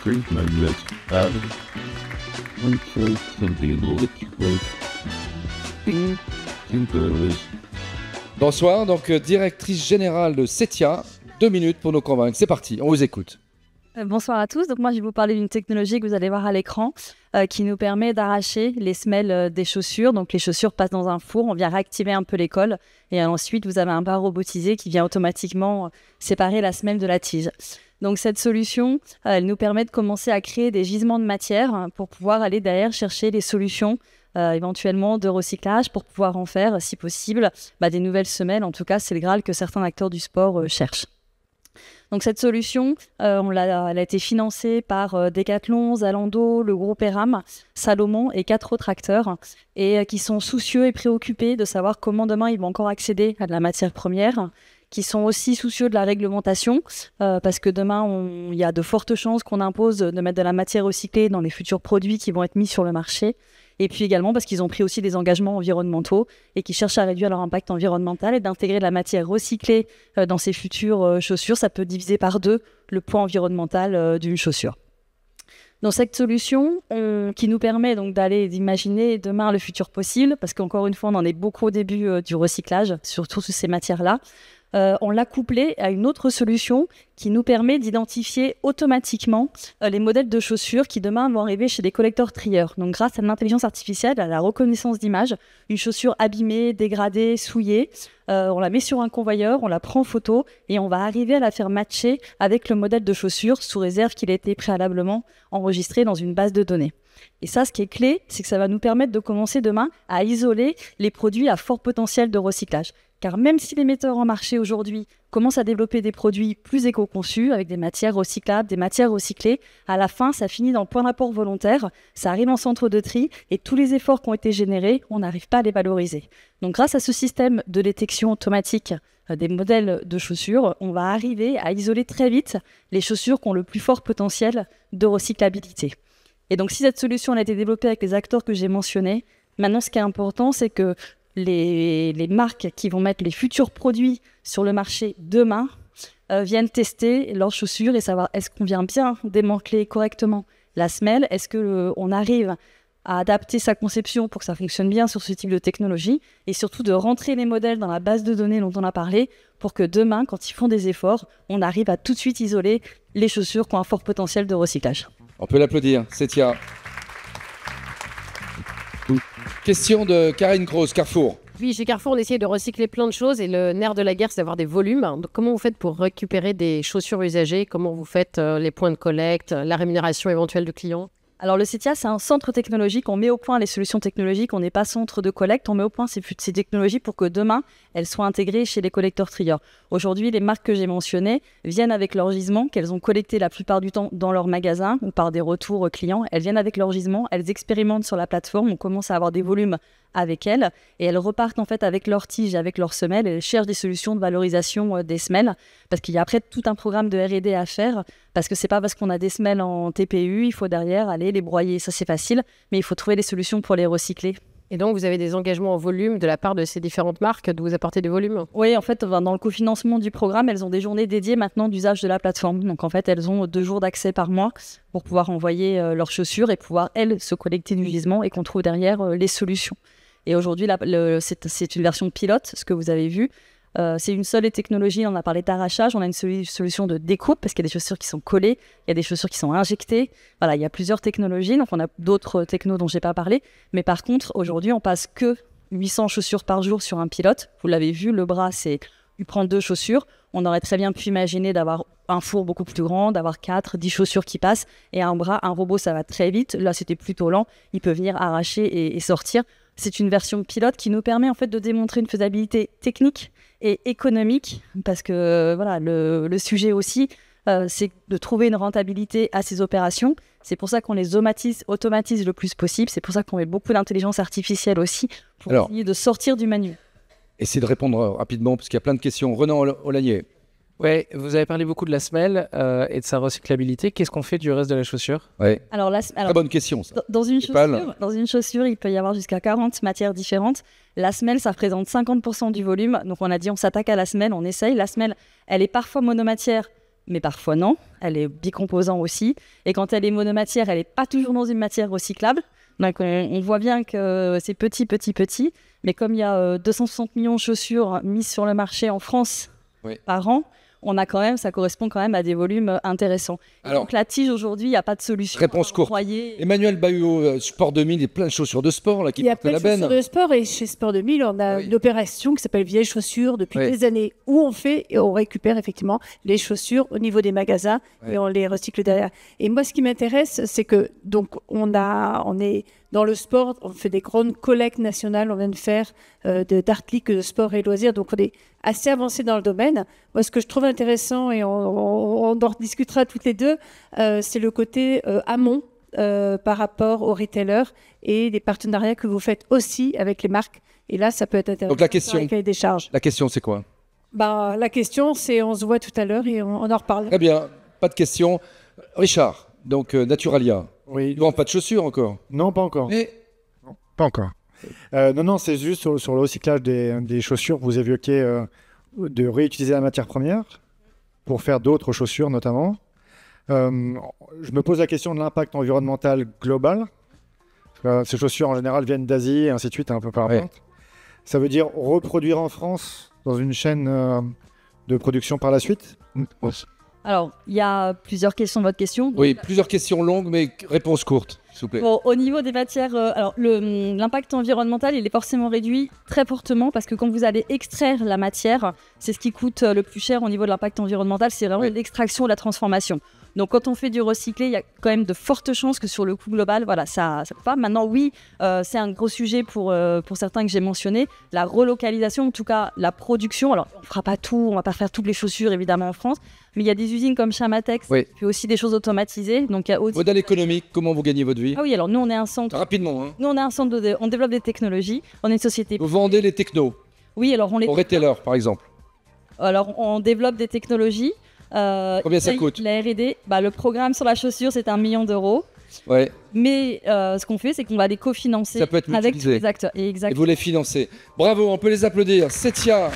drink my let's have one choice and the let's Bonsoir, donc directrice générale de Setia. 2 minutes pour nous convaincre. C'est parti, on vous écoute. Bonsoir à tous. Donc moi, je vais vous parler d'une technologie que vous allez voir à l'écran qui nous permet d'arracher les semelles des chaussures. Donc les chaussures passent dans un four, on vient réactiver un peu les cols et ensuite vous avez un bras robotisé qui vient automatiquement séparer la semelle de la tige. Donc cette solution, elle nous permet de commencer à créer des gisements de matière pour pouvoir aller derrière chercher les solutions éventuellement de recyclage pour pouvoir en faire, si possible, des nouvelles semelles. En tout cas, c'est le Graal que certains acteurs du sport cherchent. Donc cette solution, elle a été financée par Decathlon, Zalando, le groupe Eram, Salomon et 4 autres acteurs et qui sont soucieux et préoccupés de savoir comment demain ils vont encore accéder à de la matière première, qui sont aussi soucieux de la réglementation parce que demain, il y a de fortes chances qu'on impose de mettre de la matière recyclée dans les futurs produits qui vont être mis sur le marché. Et puis également parce qu'ils ont pris aussi des engagements environnementaux et qui cherchent à réduire leur impact environnemental et d'intégrer de la matière recyclée dans ces futures chaussures. Ça peut diviser par 2 le poids environnemental d'une chaussure. Donc cette solution qui nous permet donc d'imaginer demain le futur possible, parce qu'encore une fois, on en est beaucoup au début du recyclage, surtout sur ces matières-là. On l'a couplé à une autre solution qui nous permet d'identifier automatiquement les modèles de chaussures qui demain vont arriver chez des collecteurs trieurs. Donc grâce à l'intelligence artificielle, à la reconnaissance d'image, une chaussure abîmée, dégradée, souillée, on la met sur un convoyeur, on la prend en photo et on va arriver à la faire matcher avec le modèle de chaussure sous réserve qu'il ait été préalablement enregistré dans une base de données. Et ça, ce qui est clé, c'est que ça va nous permettre de commencer demain à isoler les produits à fort potentiel de recyclage. Car même si les metteurs en marché aujourd'hui commencent à développer des produits plus éco-conçus, avec des matières recyclables, des matières recyclées, à la fin, ça finit dans le point d'apport volontaire, ça arrive en centre de tri, et tous les efforts qui ont été générés, on n'arrive pas à les valoriser. Donc grâce à ce système de détection automatique des modèles de chaussures, on va arriver à isoler très vite les chaussures qui ont le plus fort potentiel de recyclabilité. Et donc si cette solution a été développée avec les acteurs que j'ai mentionnés, maintenant ce qui est important, c'est que les marques qui vont mettre les futurs produits sur le marché demain viennent tester leurs chaussures et savoir est-ce qu'on vient bien démanteler correctement la semelle, est-ce qu'on arrive à adapter sa conception pour que ça fonctionne bien sur ce type de technologie et surtout de rentrer les modèles dans la base de données dont on a parlé pour que demain, quand ils font des efforts, on arrive à tout de suite isoler les chaussures qui ont un fort potentiel de recyclage. On peut l'applaudir, Setia. Question de Karine Kroos, Carrefour. Oui, chez Carrefour, on essaie de recycler plein de choses et le nerf de la guerre, c'est d'avoir des volumes. Donc, comment vous faites pour récupérer des chaussures usagées? Comment vous faites les points de collecte, la rémunération éventuelle de clients? Alors le Setia, c'est un centre technologique, on met au point les solutions technologiques, on n'est pas centre de collecte, on met au point ces technologies pour que demain, elles soient intégrées chez les collecteurs trieurs. Aujourd'hui, les marques que j'ai mentionnées viennent avec leur gisement qu'elles ont collecté la plupart du temps dans leur magasin ou par des retours clients. Elles viennent avec leur gisement, elles expérimentent sur la plateforme, on commence à avoir des volumes avec elles et elles repartent en fait avec leurs tiges, avec leurs semelles et elles cherchent des solutions de valorisation des semelles parce qu'il y a après tout un programme de R&D à faire parce que c'est pas parce qu'on a des semelles en TPU, il faut derrière aller les broyer, ça c'est facile, mais il faut trouver des solutions pour les recycler. Et donc, vous avez des engagements en volume de la part de ces différentes marques de vous apporter des volumes? Oui, en fait, dans le cofinancement du programme, elles ont des journées dédiées maintenant d'usage de la plateforme. Donc, en fait, elles ont 2 jours d'accès par mois pour pouvoir envoyer leurs chaussures et pouvoir, elles, se collecter du gisement et qu'on trouve derrière les solutions. Et aujourd'hui, c'est une version pilote, ce que vous avez vu. C'est une seule technologie, on a parlé d'arrachage, on a une solution de découpe parce qu'il y a des chaussures qui sont collées, il y a des chaussures qui sont injectées. Voilà, il y a plusieurs technologies, donc on a d'autres technos dont je n'ai pas parlé. Mais par contre, aujourd'hui, on passe que 800 chaussures par jour sur un pilote. Vous l'avez vu, le bras, il prend 2 chaussures. On aurait très bien pu imaginer d'avoir un four beaucoup plus grand, d'avoir 4, 10 chaussures qui passent. Et un bras, un robot, ça va très vite. Là, c'était plutôt lent. Il peut venir arracher et sortir. C'est une version pilote qui nous permet en fait de démontrer une faisabilité technique et économique parce que voilà, le sujet aussi, c'est de trouver une rentabilité à ces opérations. C'est pour ça qu'on les automatise le plus possible. C'est pour ça qu'on met beaucoup d'intelligence artificielle aussi pour essayer de sortir du manuel. Essayez de répondre rapidement parce qu'il y a plein de questions. Renan Olagnier. Oui, vous avez parlé beaucoup de la semelle et de sa recyclabilité. Qu'est-ce qu'on fait du reste de la chaussure? Alors, très bonne question, ça. Dans une chaussure, il peut y avoir jusqu'à 40 matières différentes. La semelle, ça représente 50% du volume. Donc, on a dit, on s'attaque à la semelle, on essaye. La semelle, elle est parfois monomatière, mais parfois non. Elle est bicomposant aussi. Et quand elle est monomatière, elle n'est pas toujours dans une matière recyclable. Donc on voit bien que c'est petit. Mais comme il y a 260 millions de chaussures mises sur le marché en France par an, ça correspond quand même à des volumes intéressants. Alors, donc la tige aujourd'hui, il n'y a pas de solution. Réponse courte. Emmanuel Bahuot, Sport 2000, il y a plein de chaussures de sport là, qui Il y a portent plein la de benne. chaussures de sport et chez Sport 2000, on a une opération qui s'appelle Vieilles chaussures depuis des années où on fait et on récupère effectivement les chaussures au niveau des magasins et on les recycle derrière. Et moi, ce qui m'intéresse, c'est que donc on est dans le sport, on fait des grandes collectes nationales, on vient de faire d'articles de sport et loisirs, donc on est assez avancé dans le domaine. Moi, ce que je trouve intéressant, et on en discutera toutes les deux, c'est le côté amont par rapport aux retailers et des partenariats que vous faites aussi avec les marques. Et là, ça peut être intéressant. Donc la question, des charges. La question, c'est quoi? La question, c'est on se voit tout à l'heure et on en reparle. Très bien, pas de question. Richard, donc Naturalia. Oui. Ils ne vendent pas de chaussures encore? Non, pas encore. Mais... Non, pas encore. Non, c'est juste sur le recyclage des chaussures. Vous évoquiez de réutiliser la matière première pour faire d'autres chaussures notamment. Je me pose la question de l'impact environnemental global. Ces chaussures en général viennent d'Asie et ainsi de suite, un peu par la pointe. Ça veut dire reproduire en France dans une chaîne de production par la suite? Alors, il y a plusieurs questions de votre question. Oui, plusieurs questions longues, mais réponse courte, s'il vous plaît. Bon, au niveau des matières, l'impact environnemental, il est forcément réduit très fortement parce que quand vous allez extraire la matière, c'est ce qui coûte le plus cher au niveau de l'impact environnemental, c'est vraiment l'extraction et la transformation. Donc quand on fait du recyclé, il y a quand même de fortes chances que sur le coût global, voilà, ça peut pas. Maintenant, oui, c'est un gros sujet pour certains que j'ai mentionnés. La relocalisation, en tout cas la production. Alors, on fera pas tout, on va pas faire toutes les chaussures évidemment en France, mais il y a des usines comme Chamatex qui fait aussi des choses automatisées. Donc, il y a aussi... Modèle économique, comment vous gagnez votre vie? Ah oui, alors nous on est un centre. Rapidement, hein. Nous on est un centre on développe des technologies. On est une société. Vous vendez les technos? Oui, alors on les. Au retailer, par exemple. Alors on développe des technologies. Combien ça coûte? La R&D, le programme sur la chaussure, c'est 1 million d'euros. Ouais. Mais ce qu'on fait, c'est qu'on va les cofinancer Ça peut être avec mutualisé. tous les acteurs. Et vous les financez. Bravo, on peut les applaudir. Setia,